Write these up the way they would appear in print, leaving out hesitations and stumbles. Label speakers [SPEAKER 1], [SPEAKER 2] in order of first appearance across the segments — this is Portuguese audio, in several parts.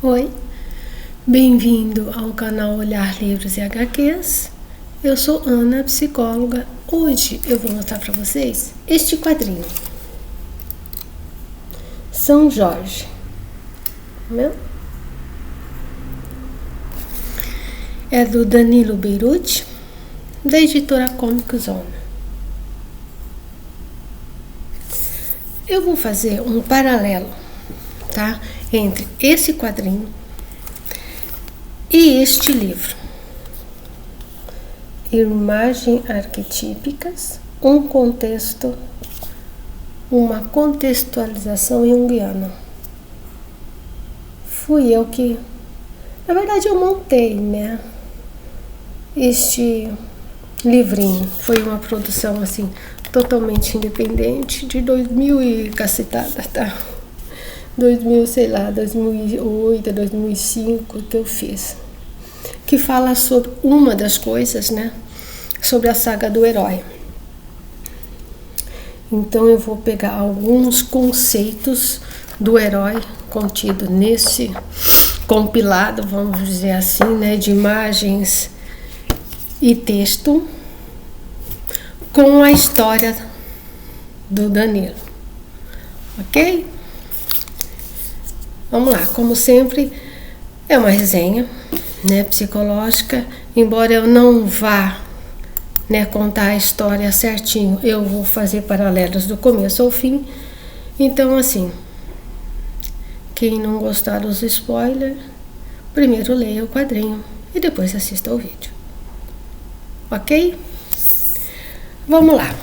[SPEAKER 1] Oi, bem-vindo ao canal Olhar Livros e HQs. Eu sou Ana, psicóloga. Hoje eu vou mostrar para vocês este quadrinho. São Jorge. Meu? É do Danilo Beirute, da editora Comic Zone. Eu vou fazer um paralelo, tá? Entre esse quadrinho e este livro. Imagens arquetípicas, um contexto, uma contextualização junguiana. Fui eu que, na verdade, eu montei, né? Este livrinho foi uma produção assim totalmente independente de 2000 e cacetada, tá? 2008, 2005 que eu fiz, que fala sobre uma das coisas, né, sobre a saga do herói. Então eu vou pegar alguns conceitos do herói contido nesse compilado, vamos dizer assim, né, de imagens e texto com a história do Danilo, ok? Vamos lá, como sempre, é uma resenha, né, psicológica. Embora eu não vá, né, contar a história certinho, eu vou fazer paralelos do começo ao fim. Então, assim, quem não gostar dos spoilers, primeiro leia o quadrinho e depois assista ao vídeo. Ok? Vamos lá.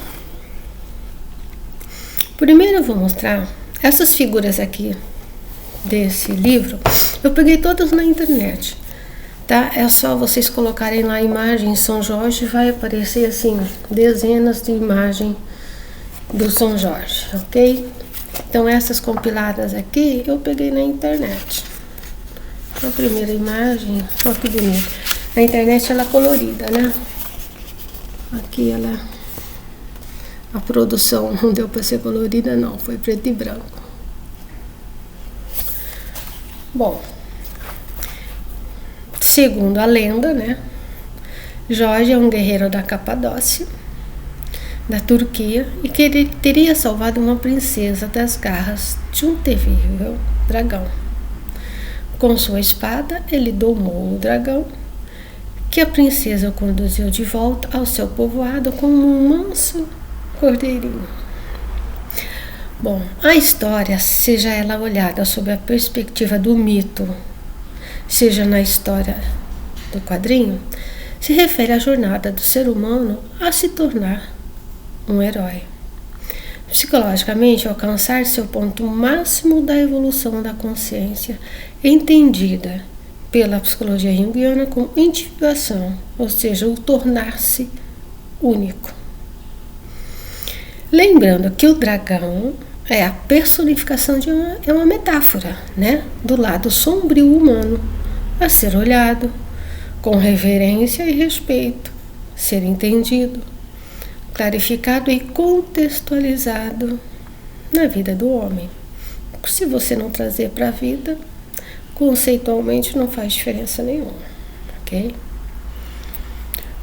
[SPEAKER 1] Primeiro eu vou mostrar essas figuras aqui desse livro. Eu peguei todas na internet, tá? É só vocês colocarem lá imagens São Jorge, vai aparecer assim dezenas de imagens do São Jorge, ok? Então essas compiladas aqui eu peguei na internet. A primeira imagem, olha que bonita. Na internet ela é colorida, né? Aqui ela, a produção não deu para ser colorida não, foi preto e branco. Bom, segundo a lenda, né, Jorge é um guerreiro da Capadócia, da Turquia, e que ele teria salvado uma princesa das garras de um terrível dragão. Com sua espada, ele domou o dragão, que a princesa conduziu de volta ao seu povoado como um manso cordeirinho. Bom, a história, seja ela olhada sob a perspectiva do mito, seja na história do quadrinho, se refere à jornada do ser humano a se tornar um herói. Psicologicamente, alcançar seu ponto máximo da evolução da consciência, entendida pela psicologia junguiana como individuação, ou seja, o tornar-se único. Lembrando que o dragão é a personificação de uma metáfora, né, do lado sombrio humano, a ser olhado com reverência e respeito, ser entendido, clarificado e contextualizado na vida do homem. Se você não trazer para a vida, conceitualmente não faz diferença nenhuma, ok?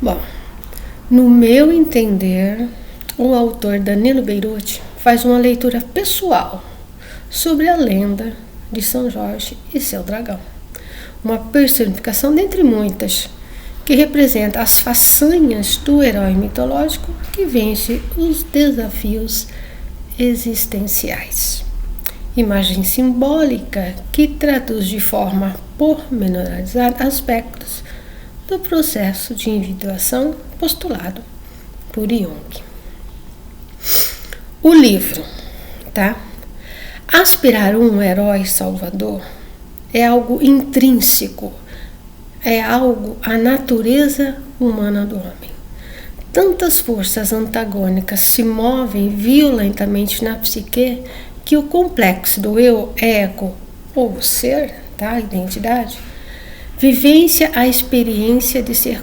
[SPEAKER 1] Bom, no meu entender, o autor Danilo Beirute faz uma leitura pessoal sobre a lenda de São Jorge e seu dragão. Uma personificação dentre muitas, que representa as façanhas do herói mitológico que vence os desafios existenciais. Imagem simbólica que traduz de forma pormenorizada aspectos do processo de individuação postulado por Jung. O livro, tá? Aspirar um herói salvador é algo intrínseco, é algo à natureza humana do homem. Tantas forças antagônicas se movem violentamente na psique que o complexo do eu, ego ou ser, tá? Identidade, vivencia a experiência de ser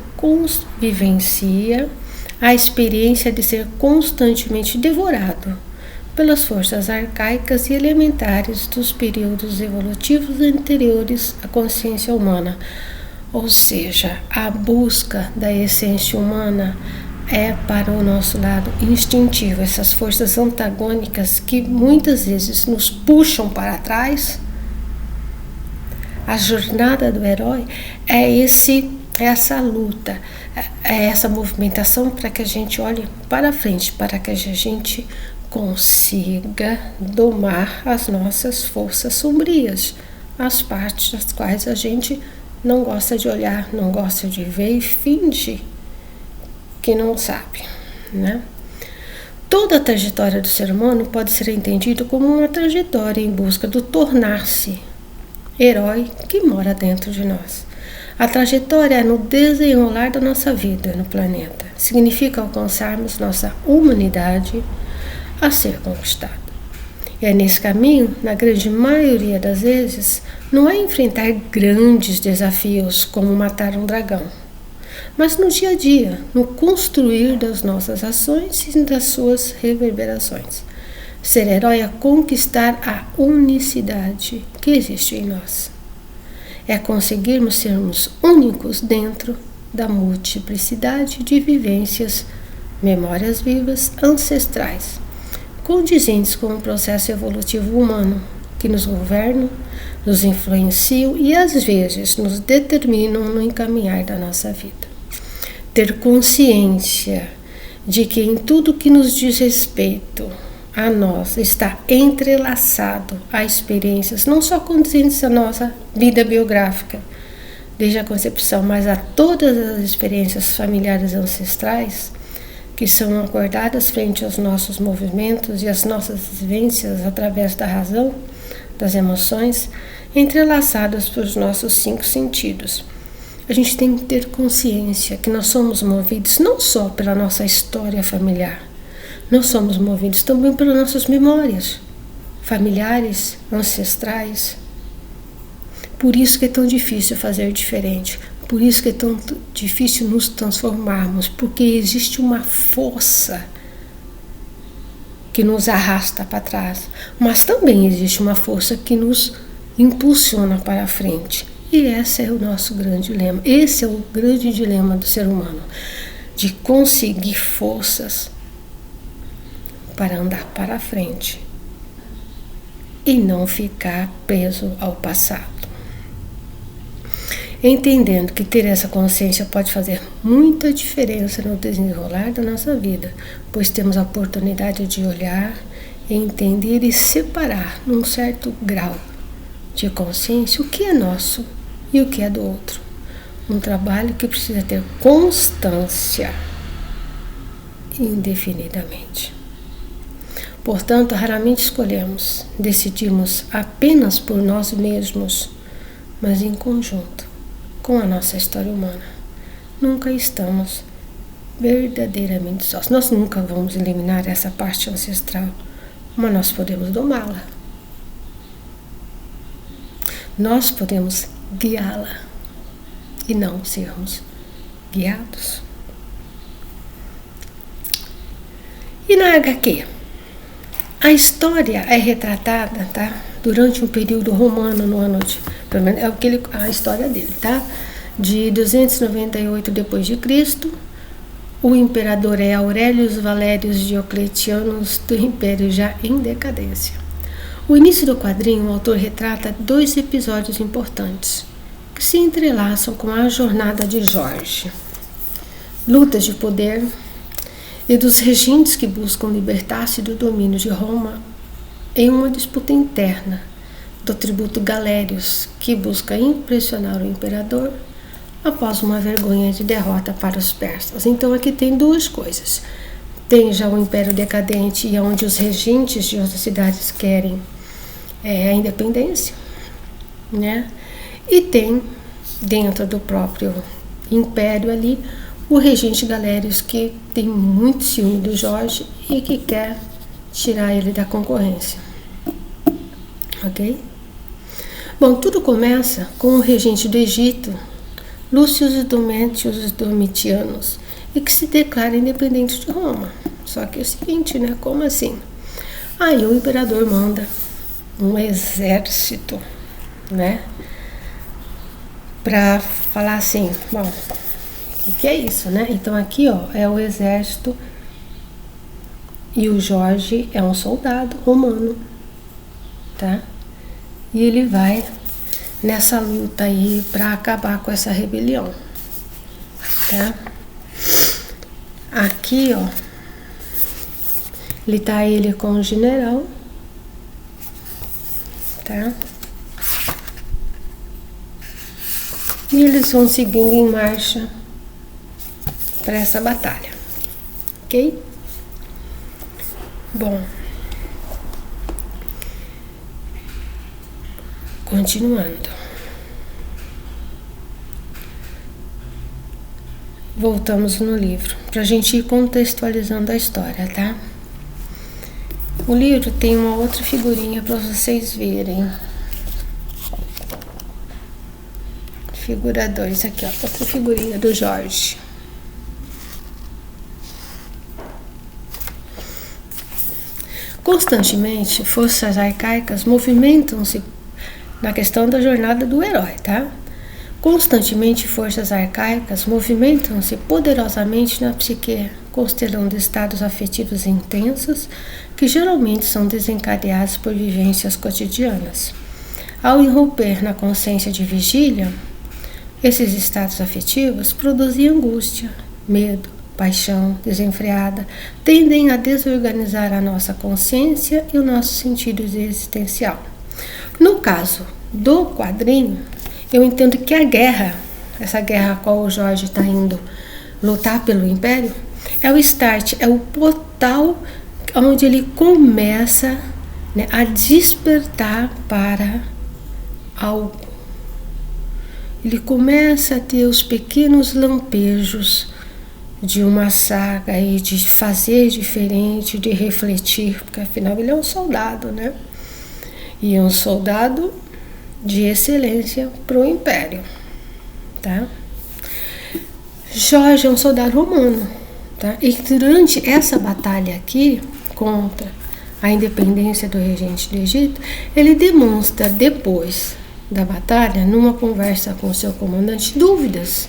[SPEAKER 1] a experiência de ser constantemente devorado pelas forças arcaicas e elementares dos períodos evolutivos anteriores à consciência humana. Ou seja, a busca da essência humana é para o nosso lado instintivo. Essas forças antagônicas que muitas vezes nos puxam para trás. A jornada do herói é essa luta, é essa movimentação para que a gente olhe para frente, para que a gente consiga domar as nossas forças sombrias, as partes das quais a gente não gosta de olhar, não gosta de ver e finge que não sabe, né? Toda a trajetória do ser humano pode ser entendida como uma trajetória em busca do tornar-se herói que mora dentro de nós. A trajetória é no desenrolar da nossa vida no planeta. Significa alcançarmos nossa humanidade a ser conquistada. E é nesse caminho, na grande maioria das vezes, não é enfrentar grandes desafios como matar um dragão, mas no dia a dia, no construir das nossas ações e das suas reverberações. Ser herói é conquistar a unicidade que existe em nós. É conseguirmos sermos únicos dentro da multiplicidade de vivências, memórias vivas, ancestrais, condizentes com o processo evolutivo humano, que nos governam, nos influenciam e às vezes nos determinam no encaminhar da nossa vida. Ter consciência de que em tudo que nos diz respeito a nós está entrelaçado a experiências não só condizentes à nossa vida biográfica, desde a concepção, mas a todas as experiências familiares ancestrais que são acordadas frente aos nossos movimentos e às nossas vivências através da razão, das emoções, entrelaçadas pelos nossos 5 sentidos. A gente tem que ter consciência que nós somos movidos não só pela nossa história familiar, nós somos movidos também pelas nossas memórias familiares, ancestrais. Por isso que é tão difícil fazer diferente, por isso que é tão difícil nos transformarmos, porque existe uma força que nos arrasta para trás, mas também existe uma força que nos impulsiona para a frente. E esse é o nosso grande dilema. Esse é o grande dilema do ser humano, de conseguir forças para andar para a frente e não ficar preso ao passado. Entendendo que ter essa consciência pode fazer muita diferença no desenrolar da nossa vida, pois temos a oportunidade de olhar, entender e separar num certo grau de consciência o que é nosso e o que é do outro. Um trabalho que precisa ter constância indefinidamente. Portanto, raramente escolhemos, decidimos apenas por nós mesmos, mas em conjunto com a nossa história humana. Nunca estamos verdadeiramente sós. Nós nunca vamos eliminar essa parte ancestral, mas nós podemos domá-la. Nós podemos guiá-la e não sermos guiados. E na HQ? A história é retratada, tá? Durante um período romano no ano de, pelo menos é a história dele, tá? De 298 depois de Cristo. O imperador é Aurelius Valerius Diocletianus, do Império já em decadência. O início do quadrinho, o autor retrata 2 episódios importantes que se entrelaçam com a jornada de Jorge. Lutas de poder e dos regentes que buscam libertar-se do domínio de Roma em uma disputa interna do tributo Galérios, que busca impressionar o imperador após uma vergonha de derrota para os persas. Então aqui tem 2 coisas. Tem já o Império decadente, e onde os regentes de outras cidades querem a independência, né? E tem dentro do próprio império ali o regente Galérios, que tem muito ciúme do Jorge e que quer tirar ele da concorrência. Ok? Bom, tudo começa com o regente do Egito, Lúcio Dométios Domitianos, e que se declara independente de Roma. Só que é o seguinte, né? Como assim? Aí o imperador manda um exército, né? Para falar assim, bom, o que é isso, né? Então aqui, ó, é o exército e o Jorge é um soldado romano, tá? E ele vai nessa luta aí para acabar com essa rebelião, tá? Aqui, ó, ele com o general, tá? E eles vão seguindo em marcha para essa batalha, ok? Bom, continuando. Voltamos no livro, para a gente ir contextualizando a história, tá? O livro tem uma outra figurinha para vocês verem. Figura 2, aqui, ó, outra figurinha do Jorge. Constantemente, forças arcaicas movimentam-se na questão da jornada do herói, tá? Constantemente, forças arcaicas movimentam-se poderosamente na psique, constelando estados afetivos intensos que geralmente são desencadeados por vivências cotidianas. Ao irromper na consciência de vigília, esses estados afetivos produzem angústia, medo, paixão desenfreada, tendem a desorganizar a nossa consciência e o nosso sentido existencial. No caso do quadrinho, eu entendo que a guerra, essa guerra a qual o Jorge está indo lutar pelo Império, é o start, é o portal onde ele começa, né, a despertar para algo. Ele começa a ter os pequenos lampejos de uma saga e de fazer diferente, de refletir, porque afinal ele é um soldado, né? E é um soldado de excelência para o Império, tá? Jorge é um soldado romano, tá? E durante essa batalha aqui contra a independência do regente do Egito, ele demonstra depois da batalha, numa conversa com seu comandante, dúvidas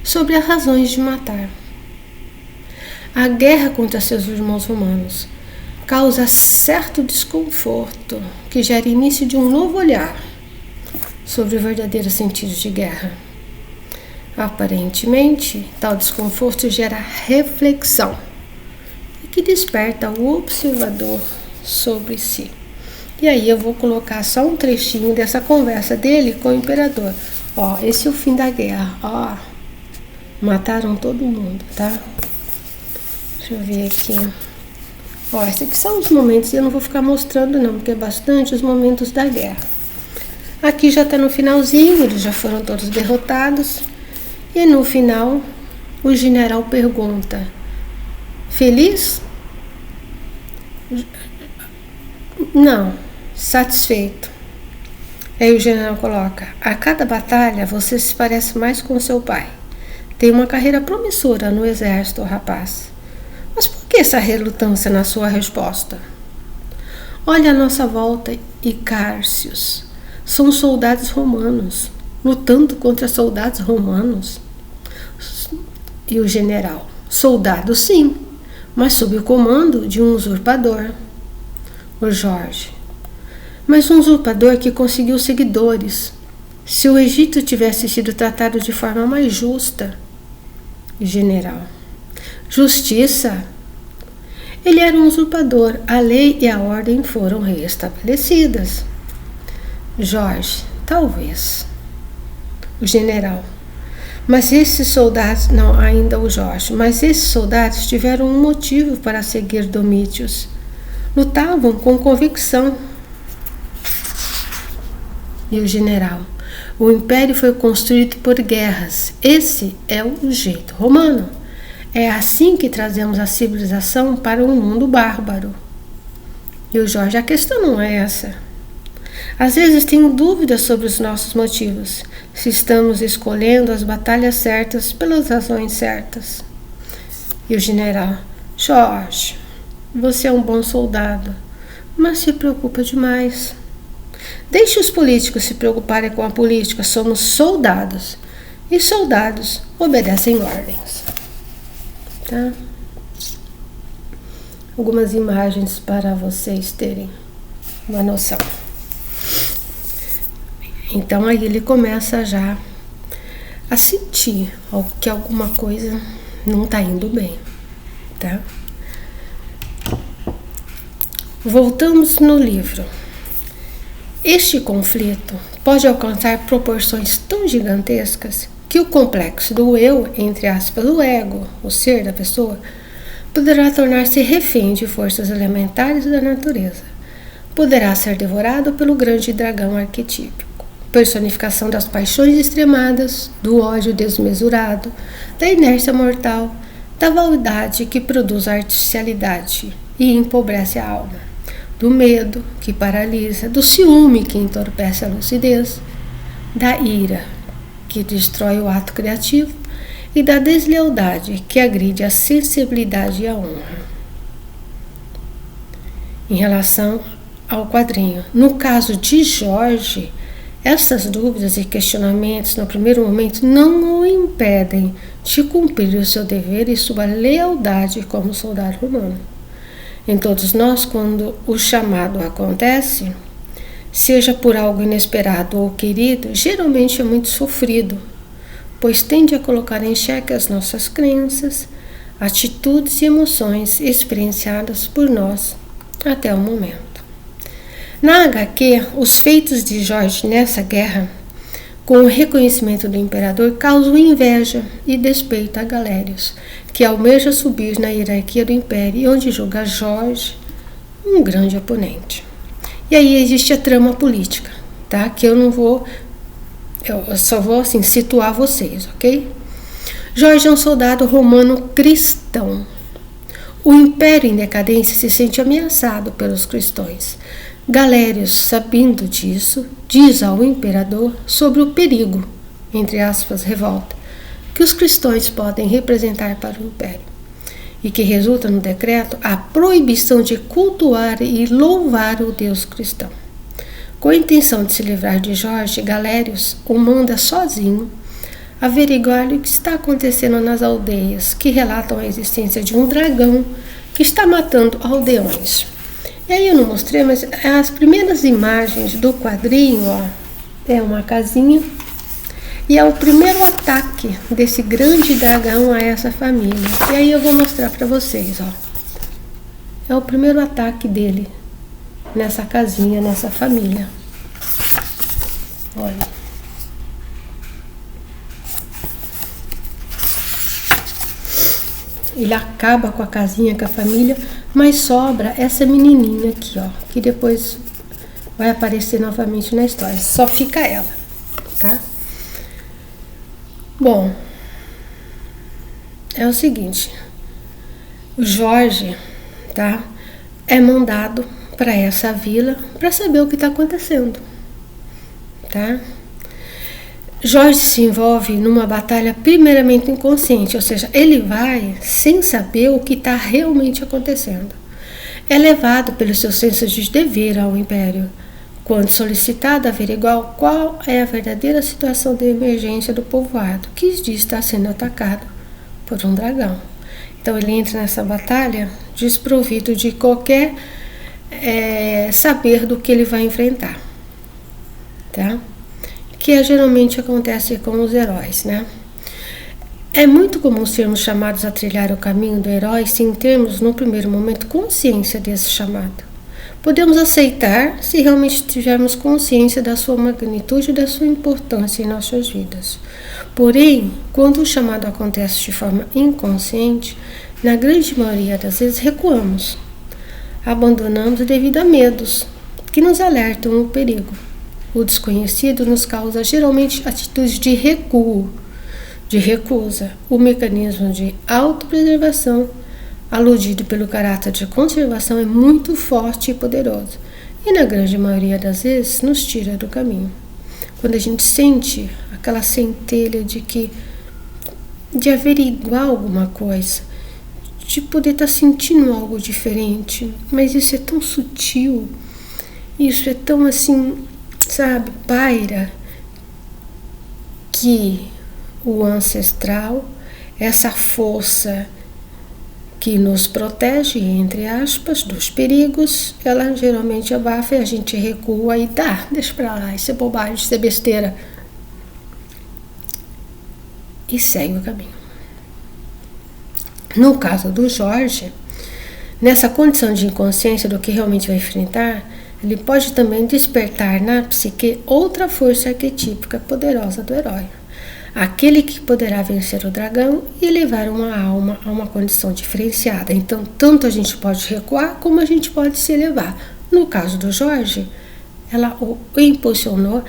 [SPEAKER 1] sobre as razões de matar. A guerra contra seus irmãos romanos causa certo desconforto que gera início de um novo olhar sobre o verdadeiro sentido de guerra. Aparentemente, tal desconforto gera reflexão e que desperta o observador sobre si. E aí eu vou colocar só um trechinho dessa conversa dele com o imperador. Ó, esse é o fim da guerra. Ó, mataram todo mundo, tá? Deixa eu ver aqui. Ó, esses aqui são os momentos, eu não vou ficar mostrando não, porque é bastante os momentos da guerra. Aqui já está no finalzinho, eles já foram todos derrotados. E no final, o general pergunta: feliz? Não, satisfeito. Aí o general coloca: a cada batalha você se parece mais com seu pai. Tem uma carreira promissora no exército, rapaz. Mas por que essa relutância na sua resposta? Olha à nossa volta, Icárcios. São soldados romanos, lutando contra soldados romanos. E o general: soldado sim, mas sob o comando de um usurpador. O Jorge: mas um usurpador que conseguiu seguidores. Se o Egito tivesse sido tratado de forma mais justa. O general: justiça? Ele era um usurpador, a lei e a ordem foram reestabelecidas. Jorge: talvez. O general: mas esses soldados, não, ainda o Jorge, mas esses soldados tiveram um motivo para seguir Domítios. Lutavam com convicção. E o general: o império foi construído por guerras. Esse é o jeito romano. É assim que trazemos a civilização para um mundo bárbaro. E o Jorge: a questão não é essa. Às vezes tenho dúvidas sobre os nossos motivos, se estamos escolhendo as batalhas certas pelas razões certas. E o general: Jorge, você é um bom soldado, mas se preocupa demais. Deixe os políticos se preocuparem com a política. Somos soldados. E soldados obedecem ordens. Tá? Algumas imagens para vocês terem uma noção. Então aí ele começa já a sentir que alguma coisa não está indo bem. Tá? Voltamos no livro. Este conflito pode alcançar proporções tão gigantescas que o complexo do eu, entre aspas, o ego, o ser da pessoa, poderá tornar-se refém de forças elementares da natureza. Poderá ser devorado pelo grande dragão arquetípico, personificação das paixões extremadas, do ódio desmesurado, da inércia mortal, da vaidade que produz a artificialidade e empobrece a alma, do medo que paralisa, do ciúme que entorpece a lucidez, da ira que destrói o ato criativo e da deslealdade que agride a sensibilidade e a honra. Em relação ao quadrinho, no caso de Jorge, essas dúvidas e questionamentos no primeiro momento não o impedem de cumprir o seu dever e sua lealdade como soldado romano. Em todos nós, quando o chamado acontece, seja por algo inesperado ou querido, geralmente é muito sofrido, pois tende a colocar em xeque as nossas crenças, atitudes e emoções experienciadas por nós até o momento. Na HQ, os feitos de Jorge nessa guerra, com o reconhecimento do imperador, causam inveja e despeito a Galérios, que almeja subir na hierarquia do império e onde julga Jorge um grande oponente. E aí existe a trama política, tá? Que eu só vou assim situar vocês, ok? Jorge é um soldado romano cristão. O império em decadência se sente ameaçado pelos cristãos. Galérios, sabendo disso, diz ao imperador sobre o perigo, entre aspas, revolta, que os cristãos podem representar para o império, e que resulta no decreto a proibição de cultuar e louvar o Deus cristão. Com a intenção de se livrar de Jorge, Galérios o manda sozinho averiguar o que está acontecendo nas aldeias, que relatam a existência de um dragão que está matando aldeões. E aí eu não mostrei, mas as primeiras imagens do quadrinho, ó, é uma casinha e é o primeiro ataque desse grande dragão a essa família. E aí eu vou mostrar para vocês, ó. É o primeiro ataque dele nessa casinha, nessa família. Olha. Ele acaba com a casinha, com a família, mas sobra essa menininha aqui, ó, que depois vai aparecer novamente na história. Só fica ela, tá? Bom, é o seguinte, o Jorge, tá, é mandado para essa vila para saber o que está acontecendo, tá? Jorge se envolve numa batalha primeiramente inconsciente, ou seja, ele vai sem saber o que está realmente acontecendo. É levado pelo seu senso de dever ao império, quando solicitado averiguar qual é a verdadeira situação de emergência do povoado, que diz estar sendo atacado por um dragão. Então ele entra nessa batalha desprovido de qualquer saber do que ele vai enfrentar, tá? Que geralmente acontece com os heróis, né? É muito comum sermos chamados a trilhar o caminho do herói sem termos, no primeiro momento, consciência desse chamado. Podemos aceitar se realmente tivermos consciência da sua magnitude e da sua importância em nossas vidas. Porém, quando o chamado acontece de forma inconsciente, na grande maioria das vezes recuamos, abandonamos devido a medos que nos alertam o perigo. O desconhecido nos causa geralmente atitudes de recuo, de recusa. O mecanismo de autopreservação, aludido pelo caráter de conservação, é muito forte e poderoso. E na grande maioria das vezes nos tira do caminho. Quando a gente sente aquela centelha de averiguar alguma coisa, de poder estar sentindo algo diferente, mas isso é tão sutil, isso é tão assim, sabe, paira, que o ancestral, essa força que nos protege, entre aspas, dos perigos, ela geralmente abafa e a gente recua e deixa pra lá, isso é bobagem, isso é besteira. E segue o caminho. No caso do Jorge, nessa condição de inconsciência do que realmente vai enfrentar, ele pode também despertar na psique outra força arquetípica poderosa do herói. Aquele que poderá vencer o dragão e levar uma alma a uma condição diferenciada. Então, tanto a gente pode recuar, como a gente pode se elevar. No caso do Jorge, ela o impulsionou,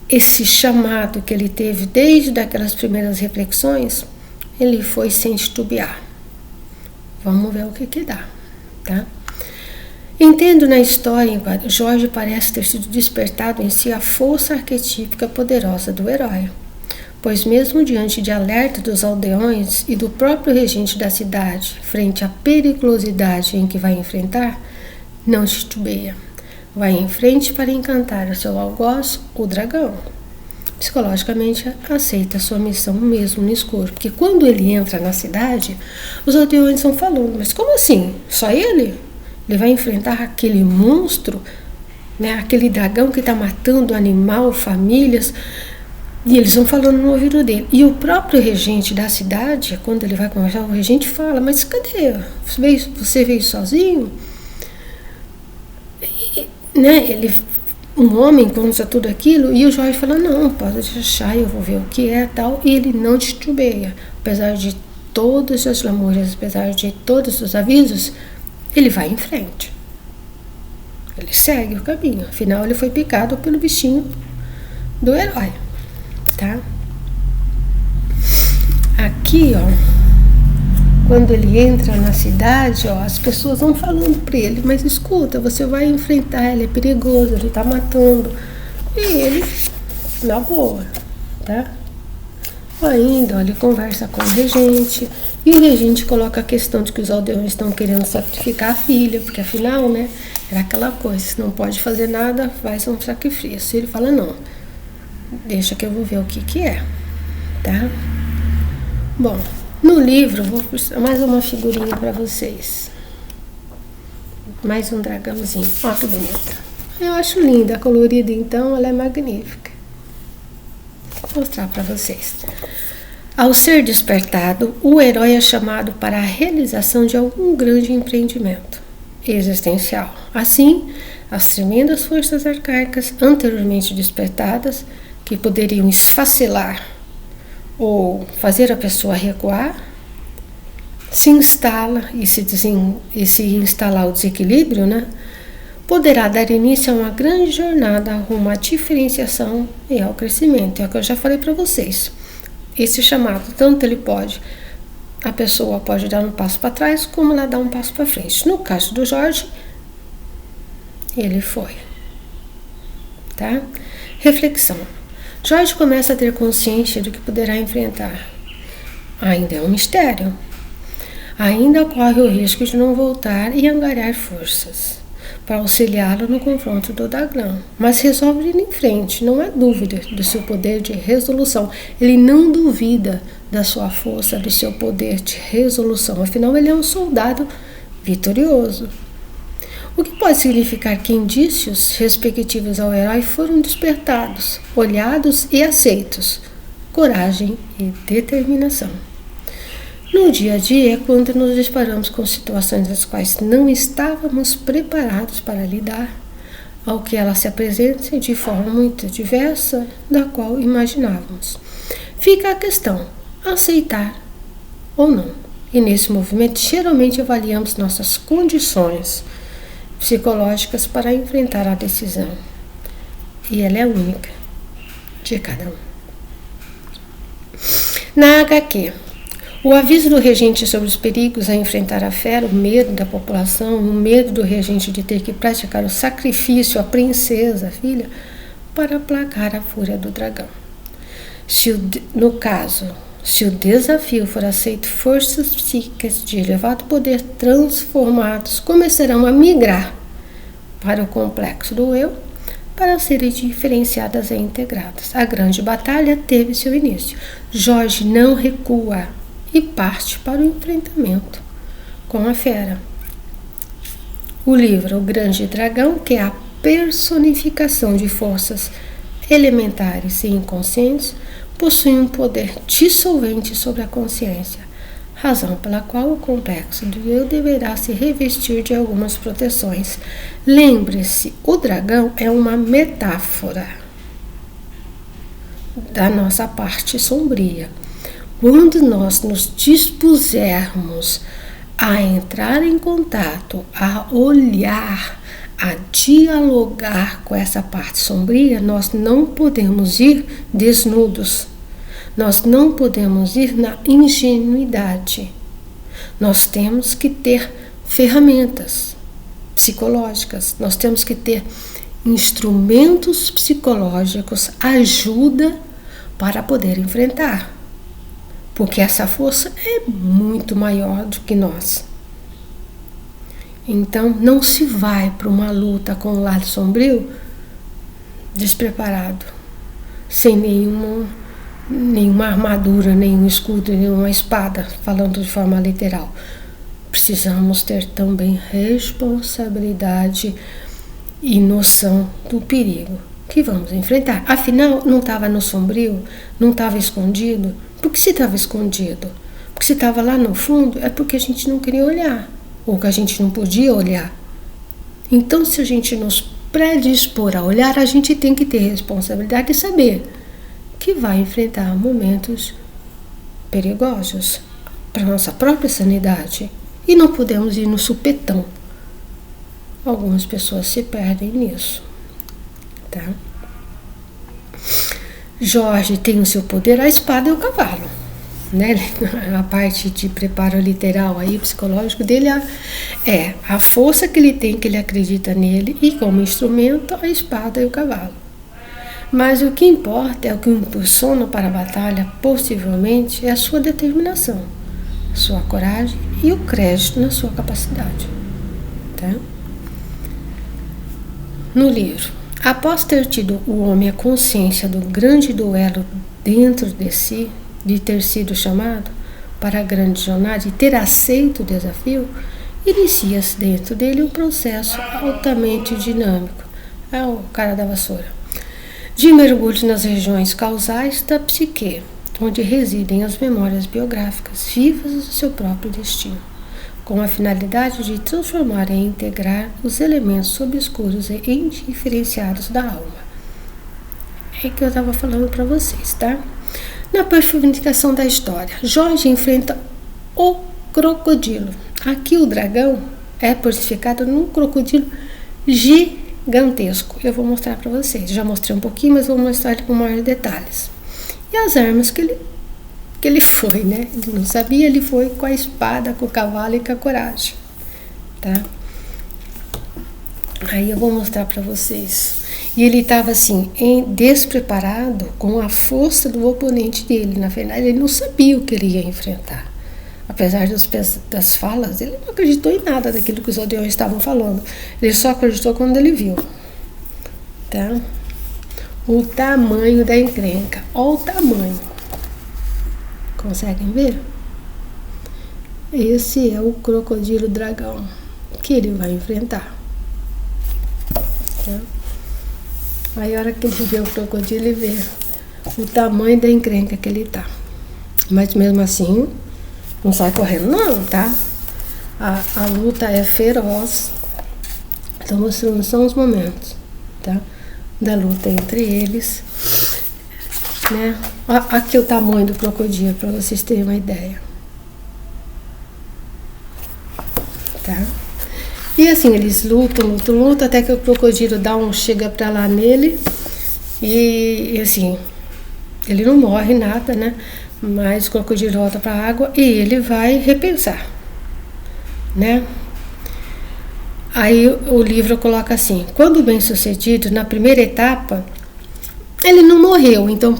[SPEAKER 1] esse chamado que ele teve desde aquelas primeiras reflexões, ele foi sem titubear. Vamos ver o que dá, tá? Entendo na história, Jorge parece ter sido despertado em si a força arquetípica poderosa do herói, pois mesmo diante de alerta dos aldeões e do próprio regente da cidade, frente à periculosidade em que vai enfrentar, não titubeia. Vai em frente para encantar o seu algoz, o dragão. Psicologicamente aceita a sua missão mesmo no escuro, porque quando ele entra na cidade, os aldeões estão falando, mas como assim? Só ele? Ele vai enfrentar aquele monstro, né, aquele dragão que está matando animal, famílias, e eles vão falando no ouvido dele. E o próprio regente da cidade, quando ele vai conversar, o regente fala, mas cadê? Você veio sozinho? E, né, um homem conta tudo aquilo, e o Jorge fala, não, pode deixar, eu vou ver o que é tal, e ele não titubeia, apesar de todas as lamúrias, apesar de todos os avisos, ele vai em frente. Ele segue o caminho. Afinal, ele foi picado pelo bichinho do herói, tá? Aqui, ó, quando ele entra na cidade, ó, as pessoas vão falando para ele, mas escuta, você vai enfrentar, ele é perigoso, ele tá matando. E ele, na boa, tá? Ainda, ó, ele conversa com o regente, e o regente coloca a questão de que os aldeões estão querendo sacrificar a filha, porque afinal, né, era aquela coisa, se não pode fazer nada, faz um sacrifício. E ele fala, não, deixa que eu vou ver o que é, tá? Bom, no livro, vou mostrar mais uma figurinha para vocês. Mais um dragãozinho, ó que bonita. Eu acho linda, colorida então, ela é magnífica. Vou mostrar para vocês. Ao ser despertado, o herói é chamado para a realização de algum grande empreendimento existencial. Assim, as tremendas forças arcaicas anteriormente despertadas, que poderiam esfacelar ou fazer a pessoa recuar, se instala e se instalar o desequilíbrio, né, poderá dar início a uma grande jornada rumo à diferenciação e ao crescimento. É o que eu já falei para vocês. Esse chamado, tanto a pessoa pode dar um passo para trás, como ela dá um passo para frente. No caso do Jorge, ele foi, tá? Reflexão. Jorge começa a ter consciência do que poderá enfrentar. Ainda é um mistério. Ainda corre o risco de não voltar e angariar forças para auxiliá-lo no confronto do dragão, mas resolve ir em frente, não há dúvida do seu poder de resolução. Ele não duvida da sua força, do seu poder de resolução, afinal ele é um soldado vitorioso. O que pode significar que indícios respectivos ao herói foram despertados, olhados e aceitos, coragem e determinação. No dia a dia é quando nos deparamos com situações das quais não estávamos preparados para lidar, ao que elas se apresentam de forma muito diversa da qual imaginávamos. Fica a questão, aceitar ou não. E nesse movimento geralmente avaliamos nossas condições psicológicas para enfrentar a decisão. E ela é única de cada um. Na HQ, o aviso do regente sobre os perigos a enfrentar a fera, o medo da população, o medo do regente de ter que praticar o sacrifício à princesa, a filha, para aplacar a fúria do dragão. No caso, Se o desafio for aceito, forças psíquicas de elevado poder transformados começarão a migrar para o complexo do eu para serem diferenciadas e integradas. A grande batalha teve seu início. Jorge não recua e parte para o enfrentamento com a fera. O livro O Grande Dragão, que é a personificação de forças elementares e inconscientes, possui um poder dissolvente sobre a consciência, razão pela qual o complexo do eu deverá se revestir de algumas proteções. Lembre-se, o dragão é uma metáfora da nossa parte sombria. Quando nós nos dispusermos a entrar em contato, a olhar, a dialogar com essa parte sombria, nós não podemos ir desnudos. Nós não podemos ir na ingenuidade. Nós temos que ter ferramentas psicológicas, nós temos que ter instrumentos psicológicos, ajuda para poder enfrentar. Porque essa força é muito maior do que nós. Então, não se vai para uma luta com o lado sombrio despreparado, sem nenhuma armadura, nenhum escudo, nenhuma espada, falando de forma literal. Precisamos ter também responsabilidade e noção do perigo que vamos enfrentar. Afinal, não estava no sombrio, não estava escondido. Por que se estava escondido? Porque se estava lá no fundo, é porque a gente não queria olhar, ou que a gente não podia olhar. Então, se a gente nos predispor a olhar, a gente tem que ter responsabilidade de saber que vai enfrentar momentos perigosos para a nossa própria sanidade. E não podemos ir no supetão. Algumas pessoas se perdem nisso. Tá? Jorge tem o seu poder, a espada e o cavalo. Né? A parte de preparo literal aí, psicológico dele é a força que ele tem, que ele acredita nele, e como instrumento a espada e o cavalo. Mas o que importa é o que o impulsiona para a batalha, possivelmente, é a sua determinação, a sua coragem e o crédito na sua capacidade. Tá? No livro, após ter tido o homem a consciência do grande duelo dentro de si, de ter sido chamado para a grande jornada e ter aceito o desafio, inicia-se dentro dele um processo altamente dinâmico. É o cara da vassoura. De mergulho nas regiões causais da psique, onde residem as memórias biográficas vivas do seu próprio destino, com a finalidade de transformar e integrar os elementos obscuros e indiferenciados da alma. É que eu estava falando para vocês, tá? Na personificação da história, Jorge enfrenta o crocodilo. Aqui o dragão é personificado num crocodilo gigantesco. Eu vou mostrar para vocês. Já mostrei um pouquinho, mas vou mostrar ele com maiores detalhes. E as armas que ele foi, né? Ele não sabia, ele foi com a espada, com o cavalo e com a coragem. Tá? Aí eu vou mostrar para vocês. E ele estava assim, despreparado com a força do oponente dele. Na verdade, ele não sabia o que ele ia enfrentar. Apesar das falas, ele não acreditou em nada daquilo que os aldeões estavam falando. Ele só acreditou quando ele viu. Tá? O tamanho da encrenca. Olha o tamanho. Conseguem ver? Esse é o crocodilo dragão que ele vai enfrentar. Tá? Aí a hora que ele vê o crocodilo, ele vê o tamanho da encrenca que ele tá. Mas mesmo assim, não sai correndo não, tá? A luta é feroz. Estou mostrando só uns momentos, tá? Da luta entre eles. Né? Aqui o tamanho do crocodilo, para vocês terem uma ideia. Tá? E assim, eles lutam, até que o crocodilo chega pra lá nele. E assim, ele não morre nada, né? Mas o crocodilo volta pra água e ele vai repensar, né? Aí o livro coloca assim: quando bem sucedido, na primeira etapa, Ele não morreu, então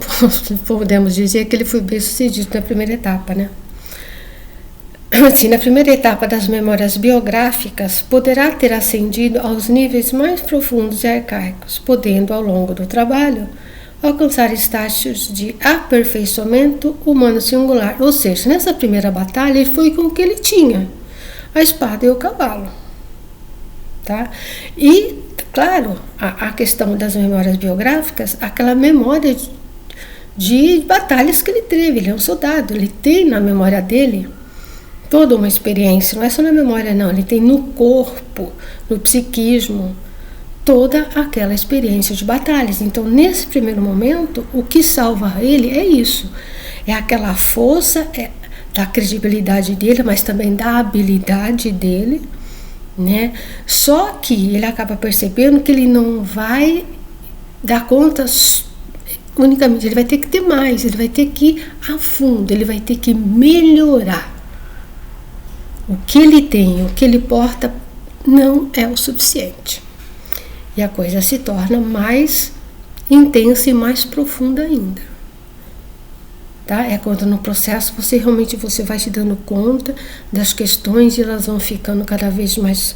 [SPEAKER 1] podemos dizer que ele foi bem sucedido na primeira etapa, né? Assim, na primeira etapa das memórias biográficas, poderá ter ascendido aos níveis mais profundos e arcaicos, podendo, ao longo do trabalho, alcançar estágios de aperfeiçoamento humano singular. Ou seja, nessa primeira batalha, ele foi com o que ele tinha, a espada e o cavalo. Tá? E, claro, a questão das memórias biográficas, aquela memória de batalhas que ele teve. Ele é um soldado, ele tem na memória dele toda uma experiência, não é só na memória não, ele tem no corpo, no psiquismo, toda aquela experiência de batalhas. Então, nesse primeiro momento, o que salva ele é isso, é aquela força da credibilidade dele, mas também da habilidade dele, né? Só que ele acaba percebendo que ele não vai dar conta unicamente, ele vai ter que ter mais, ele vai ter que ir a fundo, ele vai ter que melhorar. O que ele tem, o que ele porta, não é o suficiente. E a coisa se torna mais intensa e mais profunda ainda. Tá? É quando no processo você realmente vai se dando conta das questões e elas vão ficando cada vez mais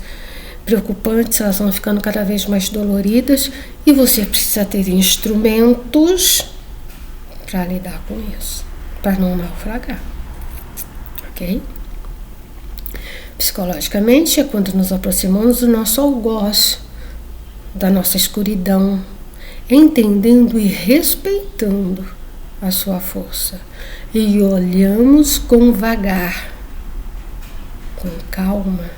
[SPEAKER 1] preocupantes, elas vão ficando cada vez mais doloridas e você precisa ter instrumentos para lidar com isso, para não naufragar. Ok? Psicologicamente é quando nos aproximamos do nosso algoz, da nossa escuridão, entendendo e respeitando a sua força, e olhamos com vagar, com calma,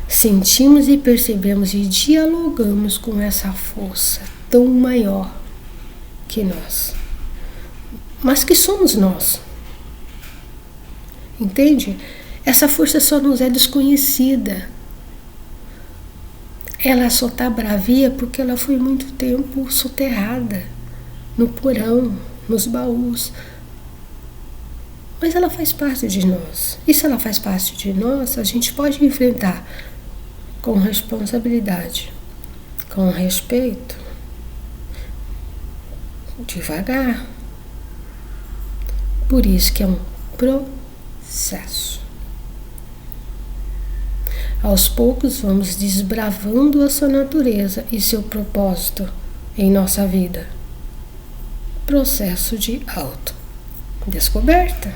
[SPEAKER 1] sentimos e percebemos e dialogamos com essa força tão maior que nós, mas que somos nós. Entende? Essa força só nos é desconhecida. Ela só está bravia porque ela foi muito tempo soterrada no porão, nos baús. Mas ela faz parte de nós. E se ela faz parte de nós, a gente pode enfrentar com responsabilidade, com respeito, devagar. Por isso que é um processo. Aos poucos vamos desbravando a sua natureza e seu propósito em nossa vida. Processo de autodescoberta.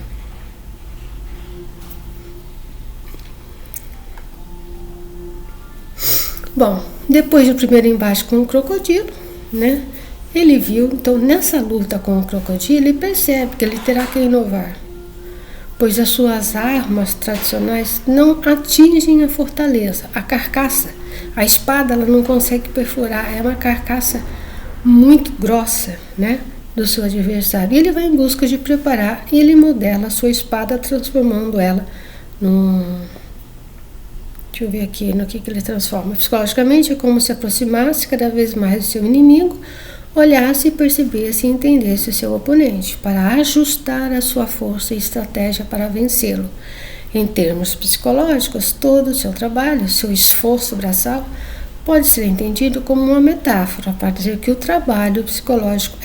[SPEAKER 1] Bom, depois do primeiro embate com o crocodilo, né? Ele viu, então nessa luta com o crocodilo, ele percebe que ele terá que inovar, pois as suas armas tradicionais não atingem a fortaleza, a carcaça. A espada ela não consegue perfurar, é uma carcaça muito grossa, né, do seu adversário. E ele vai em busca de preparar e ele modela a sua espada, transformando ela num... Deixa eu ver aqui no que ele transforma. Psicologicamente é como se aproximasse cada vez mais do seu inimigo, olhasse e percebesse e entendesse o seu oponente, para ajustar a sua força e estratégia para vencê-lo. Em termos psicológicos, todo o seu trabalho, seu esforço braçal, pode ser entendido como uma metáfora para dizer que o trabalho psicológico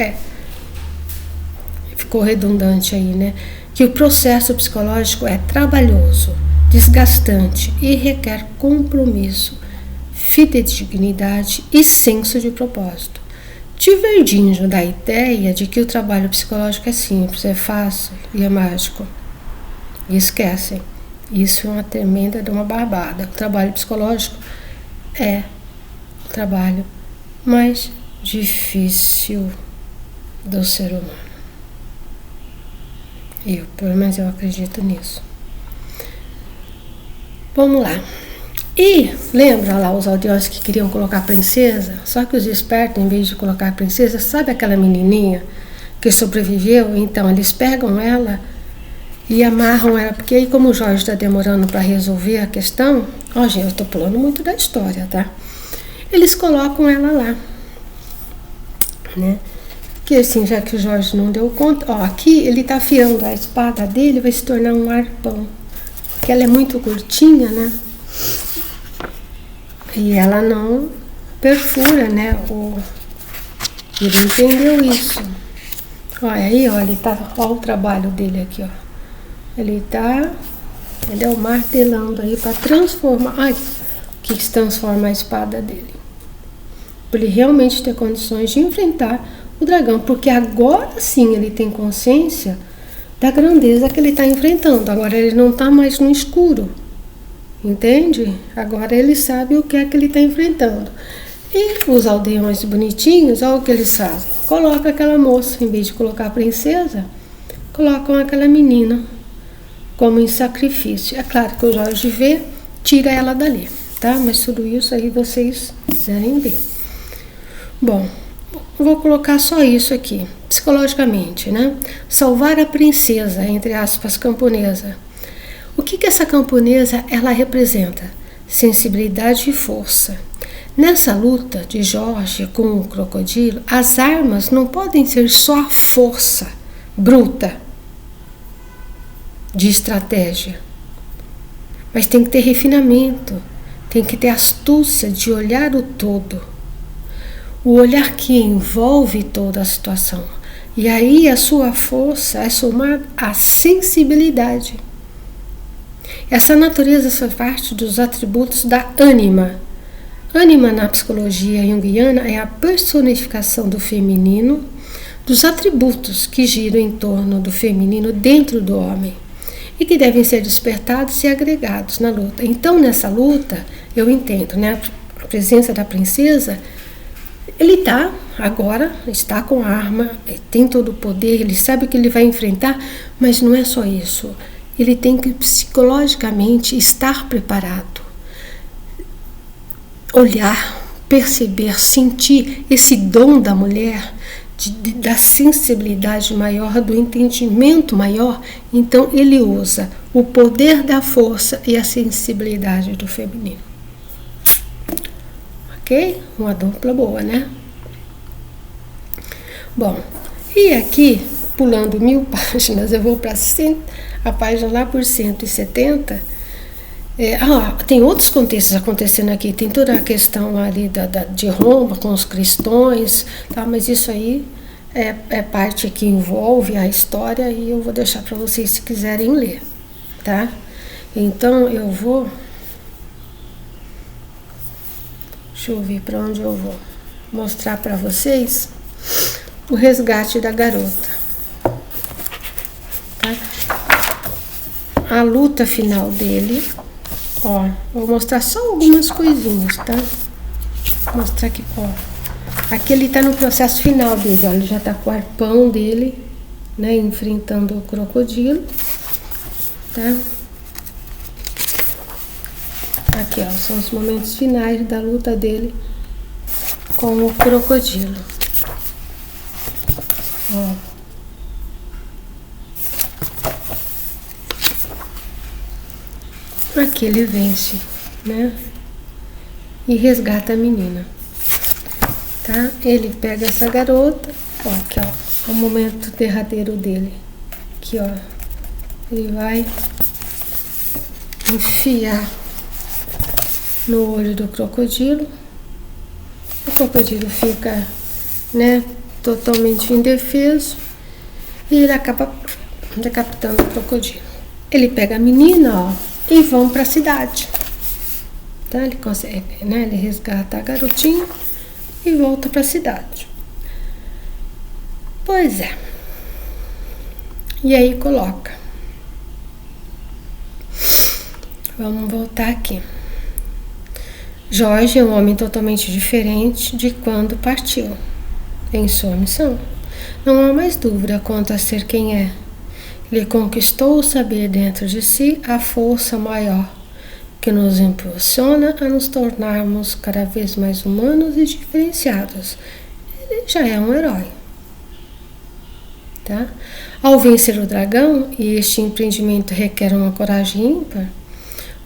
[SPEAKER 1] ficou redundante aí, né? Que o processo psicológico é trabalhoso, desgastante e requer compromisso, fidedignidade e senso de propósito. Divergindo da ideia de que o trabalho psicológico é simples, é fácil e é mágico. E esquecem, isso é uma tremenda de uma barbada. O trabalho psicológico é o trabalho mais difícil do ser humano. Pelo menos eu acredito nisso. Vamos lá. E lembra lá os aldeões que queriam colocar a princesa? Só que os espertos, em vez de colocar a princesa, sabe aquela menininha que sobreviveu? Então eles pegam ela e amarram ela, porque aí como o Jorge está demorando para resolver a questão, gente, eu estou pulando muito da história, tá? Eles colocam ela lá, né? Que assim, já que o Jorge não deu conta, aqui ele está afiando a espada dele, vai se tornar um arpão, porque ela é muito curtinha, né? E ela não perfura, né, Ele entendeu isso. Olha aí, ó, ele tá, ó o trabalho dele aqui, ó. Ele tá, entendeu? Martelando aí para transformar. Ai, que se transforma a espada dele. Para ele realmente ter condições de enfrentar o dragão. Porque agora sim ele tem consciência da grandeza que ele está enfrentando. Agora ele não está mais no escuro. Entende? Agora ele sabe o que é que ele está enfrentando. E os aldeões bonitinhos, olha o que eles fazem. Coloca aquela moça, em vez de colocar a princesa, colocam aquela menina como em sacrifício. É claro que o Jorge vê, tira ela dali, tá? Mas tudo isso aí vocês quiserem ver. Bom, vou colocar só isso aqui, psicologicamente, né? Salvar a princesa, entre aspas, camponesa. O que essa camponesa, ela representa? Sensibilidade e força. Nessa luta de Jorge com o crocodilo, as armas não podem ser só a força bruta de estratégia, mas tem que ter refinamento, tem que ter astúcia de olhar o todo, o olhar que envolve toda a situação. E aí a sua força é somada à sensibilidade. Essa natureza faz parte dos atributos da ânima. Ânima na psicologia junguiana é a personificação do feminino, dos atributos que giram em torno do feminino dentro do homem e que devem ser despertados e agregados na luta. Então, nessa luta, eu entendo, né, a presença da princesa, ele está com a arma, tem todo o poder, ele sabe o que ele vai enfrentar, mas não é só isso. Ele tem que psicologicamente estar preparado. Olhar, perceber, sentir esse dom da mulher, da sensibilidade maior, do entendimento maior. Então ele usa o poder da força e a sensibilidade do feminino. Ok? Uma dupla boa, né? Bom, e aqui, pulando 1000 páginas, eu vou para a página lá por 170. Tem outros contextos acontecendo aqui, tem toda a questão ali de Roma com os cristãos, tá? Mas isso aí é parte que envolve a história e eu vou deixar para vocês se quiserem ler, tá? Então eu vou, deixa eu ver para onde eu vou mostrar para vocês o resgate da garota, tá? A luta final dele. Ó, vou mostrar só algumas coisinhas, tá? Vou mostrar aqui, ó. Aqui ele tá no processo final dele, ó. Ele já tá com o arpão dele, né? Enfrentando o crocodilo, tá? Aqui, ó, são os momentos finais da luta dele com o crocodilo. Ó. Aqui ele vence, né? E resgata a menina, tá? Ele pega essa garota, ó, aqui, ó, o momento derradeiro dele. Aqui, ó, ele vai enfiar no olho do crocodilo. O crocodilo fica, né, totalmente indefeso e ele acaba decapitando o crocodilo. Ele pega a menina, ó, e vão para a cidade, tá? Ele consegue, né? Ele resgata a garotinha e volta para a cidade. Pois é. E aí coloca. Vamos voltar aqui. Jorge é um homem totalmente diferente de quando partiu em sua missão. Não há mais dúvida quanto a ser quem é. Ele conquistou o saber dentro de si, a força maior que nos impulsiona a nos tornarmos cada vez mais humanos e diferenciados. Ele já é um herói, tá? Ao vencer o dragão, e este empreendimento requer uma coragem ímpar,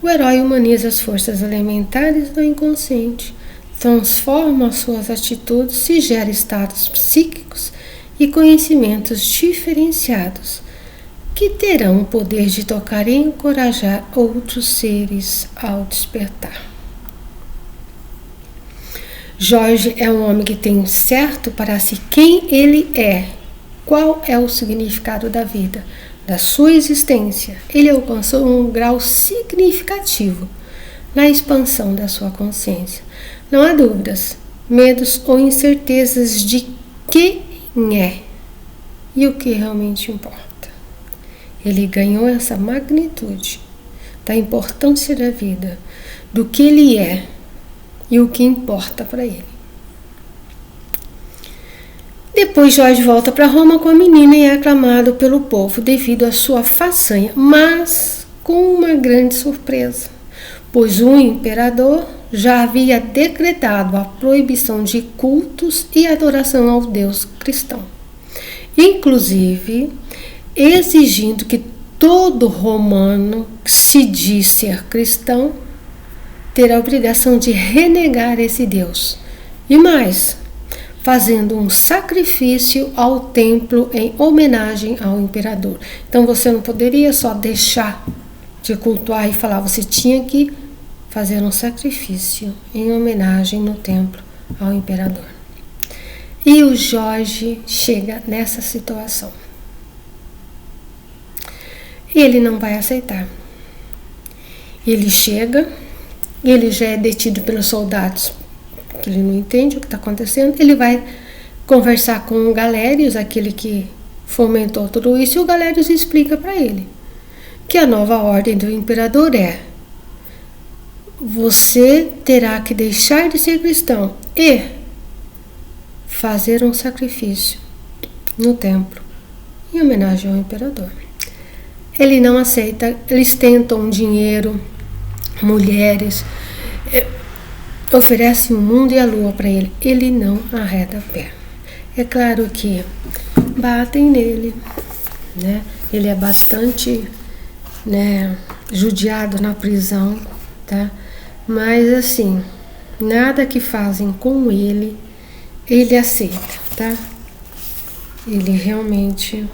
[SPEAKER 1] o herói humaniza as forças elementares do inconsciente, transforma suas atitudes e gera estados psíquicos e conhecimentos diferenciados, que terão o poder de tocar e encorajar outros seres ao despertar. Jorge é um homem que tem certo para si quem ele é, qual é o significado da vida, da sua existência. Ele alcançou um grau significativo na expansão da sua consciência. Não há dúvidas, medos ou incertezas de quem é e o que realmente importa. Ele ganhou essa magnitude da importância da vida, do que ele é e o que importa para ele. Depois Jorge volta para Roma com a menina e é aclamado pelo povo devido à sua façanha, mas com uma grande surpresa, pois o imperador já havia decretado a proibição de cultos e adoração ao Deus cristão, inclusive exigindo que todo romano que se diz ser cristão terá a obrigação de renegar esse Deus. E mais, fazendo um sacrifício ao templo em homenagem ao imperador. Então você não poderia só deixar de cultuar e falar, você tinha que fazer um sacrifício em homenagem no templo ao imperador. E o Jorge chega nessa situação. Ele não vai aceitar. Ele chega, ele já é detido pelos soldados, que ele não entende o que está acontecendo. Ele vai conversar com o Galérios, aquele que fomentou tudo isso, e o Galérios explica para ele que a nova ordem do imperador é: você terá que deixar de ser cristão e fazer um sacrifício no templo em homenagem ao imperador. Ele não aceita, eles tentam dinheiro, mulheres, oferecem o mundo e a lua para ele. Ele não arreda pé. É claro que batem nele, né? Ele é bastante, né, judiado na prisão, tá? Mas assim, nada que fazem com ele, ele aceita, tá? Ele realmente,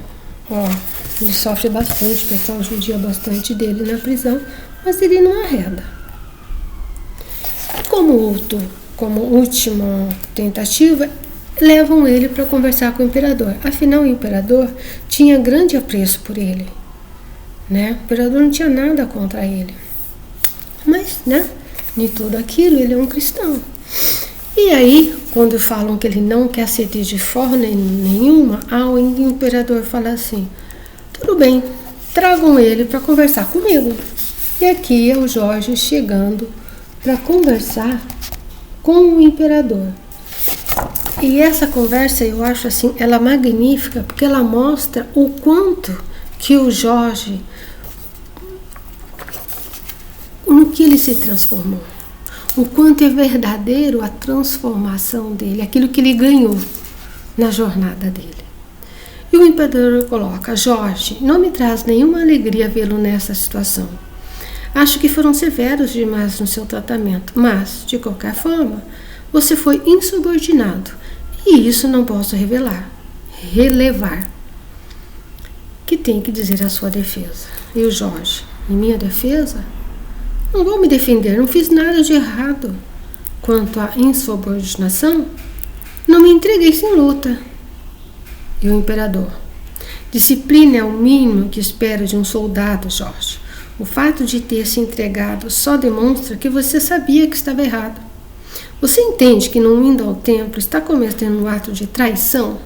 [SPEAKER 1] ele sofre bastante, o pessoal judia bastante dele na prisão, mas ele não arreda. Como última tentativa, levam ele para conversar com o imperador. Afinal, o imperador tinha grande apreço por ele, né? O imperador não tinha nada contra ele. Mas, né, de tudo aquilo, ele é um cristão. E aí, quando falam que ele não quer ceder de forma nenhuma, o imperador fala assim: tudo bem, tragam ele para conversar comigo. E aqui é o Jorge chegando para conversar com o imperador. E essa conversa, eu acho assim, ela magnífica, porque ela mostra o quanto que o Jorge, no que ele se transformou, o quanto é verdadeiro a transformação dele, aquilo que ele ganhou na jornada dele. E o imperador coloca: Jorge, não me traz nenhuma alegria vê-lo nessa situação. Acho que foram severos demais no seu tratamento, mas, de qualquer forma, você foi insubordinado, e isso não posso relevar. Que tem que dizer a sua defesa? E o Jorge: em minha defesa? Não vou me defender, não fiz nada de errado. Quanto à insubordinação, não me entreguei sem luta. E o imperador: disciplina é o mínimo que espero de um soldado, Jorge. O fato de ter se entregado só demonstra que você sabia que estava errado. Você entende que não indo ao templo está cometendo um ato de traição?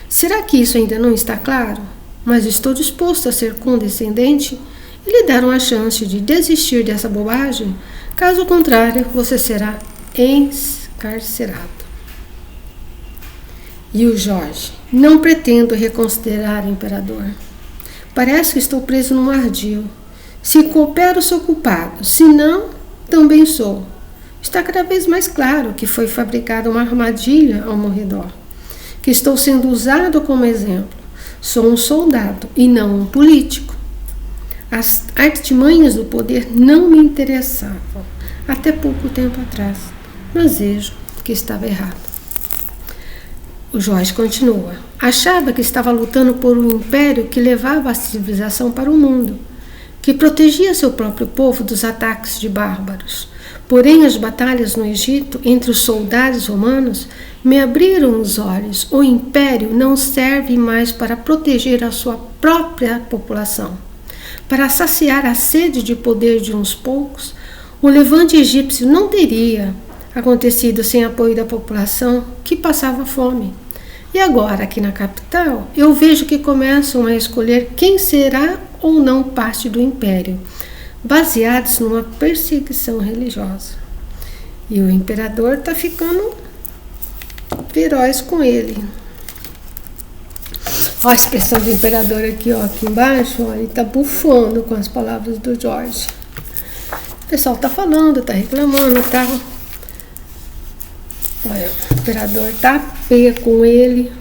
[SPEAKER 1] Será que isso ainda não está claro? Mas estou disposto a ser condescendente e lhe dar uma chance de desistir dessa bobagem. Caso contrário, você será encarcerado. E o Jorge: não pretendo reconsiderar, imperador. Parece que estou preso num ardil. Se coopero, sou culpado. Se não, também sou. Está cada vez mais claro que foi fabricada uma armadilha ao meu redor, que estou sendo usado como exemplo. Sou um soldado e não um político. As artimanhas do poder não me interessavam até pouco tempo atrás, mas vejo que estava errado. O Jorge continua: achava que estava lutando por um império que levava a civilização para o mundo, que protegia seu próprio povo dos ataques de bárbaros. Porém, as batalhas no Egito entre os soldados romanos me abriram os olhos. O império não serve mais para proteger a sua própria população. Para saciar a sede de poder de uns poucos, o levante egípcio não teria acontecido sem apoio da população que passava fome. E agora, aqui na capital, eu vejo que começam a escolher quem será ou não parte do império, baseados numa perseguição religiosa. E o imperador está ficando feroz com ele. Olha a expressão do imperador aqui, ó, aqui embaixo, ó, ele está bufando com as palavras do Jorge. O pessoal está falando, está reclamando, tá? Olha, o imperador está pé com ele,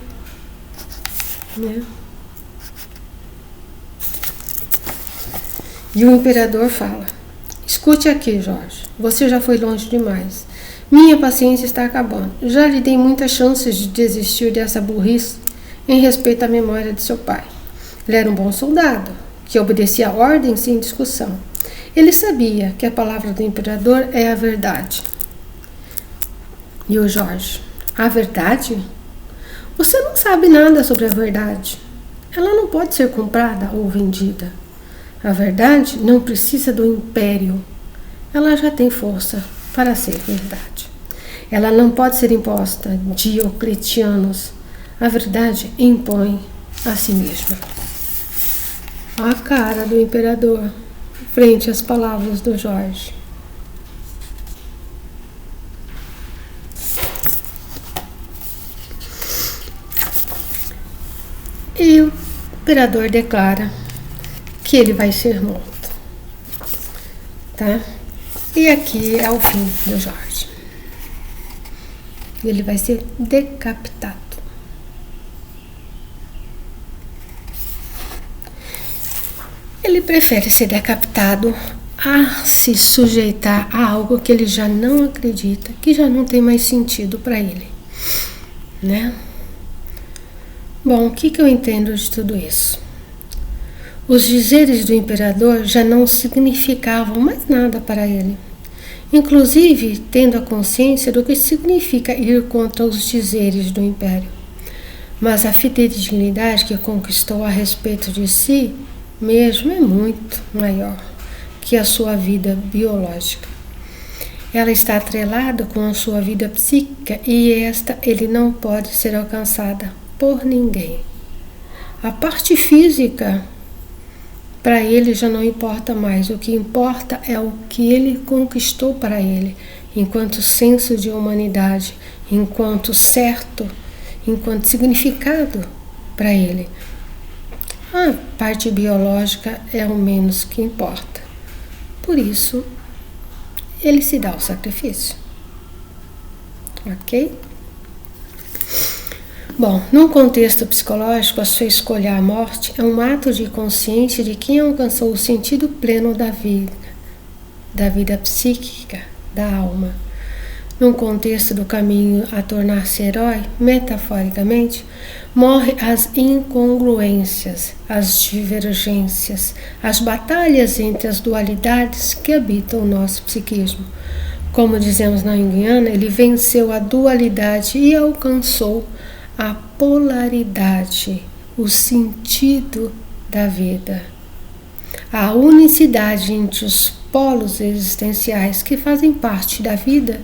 [SPEAKER 1] né? E o imperador fala: escute aqui, Jorge, você já foi longe demais. Minha paciência está acabando. Já lhe dei muitas chances de desistir dessa burrice em respeito à memória de seu pai. Ele era um bom soldado, que obedecia a ordem sem discussão. Ele sabia que a palavra do imperador é a verdade. E o Jorge: a verdade? Você não sabe nada sobre a verdade. Ela não pode ser comprada ou vendida. A verdade não precisa do império. Ela já tem força para ser verdade. Ela não pode ser imposta. Dioclecianos. A verdade impõe a si mesma. A cara do imperador frente às palavras do Jorge. E o imperador declara que ele vai ser morto, tá? E aqui é o fim do Jorge. Ele vai ser decapitado. Ele prefere ser decapitado a se sujeitar a algo que ele já não acredita, que já não tem mais sentido para ele, né? Bom, o que eu entendo de tudo isso? Os dizeres do imperador já não significavam mais nada para ele, inclusive tendo a consciência do que significa ir contra os dizeres do império. Mas a fidelidade que conquistou a respeito de si mesmo é muito maior que a sua vida biológica. Ela está atrelada com a sua vida psíquica e esta ele não pode ser alcançada por ninguém. A parte física para ele já não importa mais. O que importa é o que ele conquistou para ele, enquanto senso de humanidade, enquanto certo, enquanto significado para ele. A parte biológica é o menos que importa. Por isso, ele se dá o sacrifício. Ok? Bom, num contexto psicológico, a sua escolha à morte é um ato de consciência de quem alcançou o sentido pleno da vida psíquica, da alma. Num contexto do caminho a tornar-se herói, metaforicamente, morre as incongruências, as divergências, as batalhas entre as dualidades que habitam o nosso psiquismo. Como dizemos na Jungiana, ele venceu a dualidade e alcançou a polaridade, o sentido da vida. A unicidade entre os polos existenciais que fazem parte da vida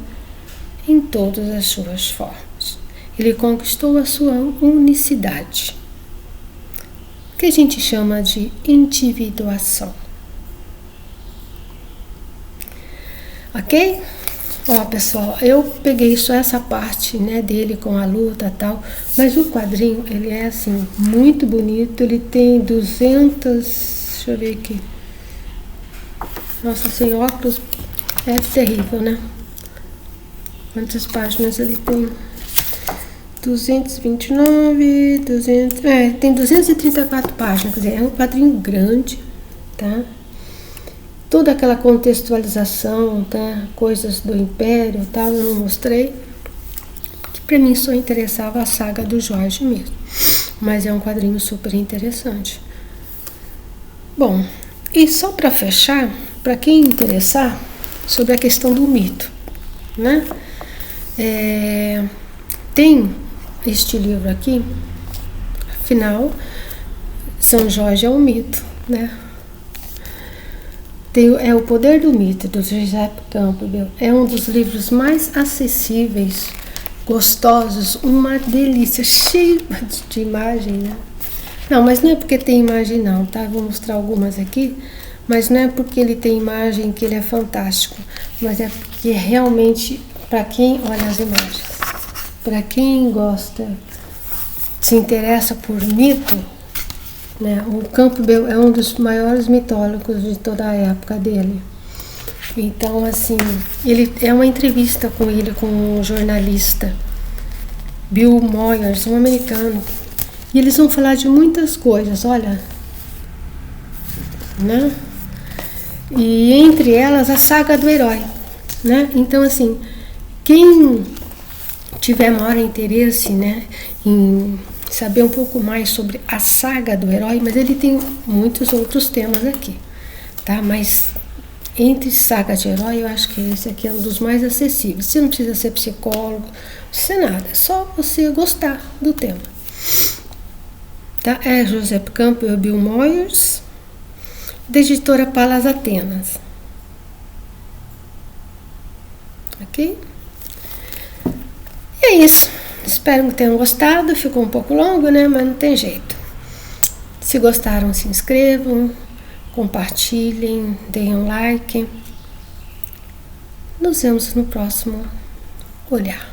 [SPEAKER 1] em todas as suas formas. Ele conquistou a sua unicidade, que a gente chama de individuação. Ok? Ó, pessoal, eu peguei só essa parte, né, dele com a luta e tal, mas o quadrinho, ele é assim, muito bonito, ele tem 200, deixa eu ver aqui, nossa, sem óculos é terrível, né? Quantas páginas ele tem? 229, 200, tem 234 páginas, quer dizer, é um quadrinho grande, tá? Toda aquela contextualização, tá? Coisas do Império, tá? Eu não mostrei, que para mim só interessava a saga do Jorge mesmo, mas é um quadrinho super interessante. Bom, e só para fechar, para quem interessar, sobre a questão do mito, né? Tem este livro aqui, afinal, São Jorge é um mito, né? É O Poder do Mito, do Joseph Campbell. É um dos livros mais acessíveis, gostosos, uma delícia, cheio de imagem, né? Não, mas não é porque tem imagem não, tá? Vou mostrar algumas aqui, mas não é porque ele tem imagem que ele é fantástico, mas é porque realmente, para quem olha as imagens, para quem gosta, se interessa por mito, né? O Campbell é um dos maiores mitólogos de toda a época dele. Então, assim, ele é uma entrevista com ele, com um jornalista, Bill Moyers, um americano. E eles vão falar de muitas coisas, olha, né? E entre elas a saga do herói, né? Então, assim, quem tiver maior interesse, né, em saber um pouco mais sobre a saga do herói, mas ele tem muitos outros temas aqui, tá? Mas entre saga de herói, eu acho que esse aqui é um dos mais acessíveis. Você não precisa ser psicólogo, não precisa nada, é só você gostar do tema. Tá? É Joseph Campbell, Bill Moyers, da editora Palas Atenas. Ok? E é isso. Espero que tenham gostado. Ficou um pouco longo, né? Mas não tem jeito. Se gostaram, se inscrevam, compartilhem, deem um like. Nos vemos no próximo olhar.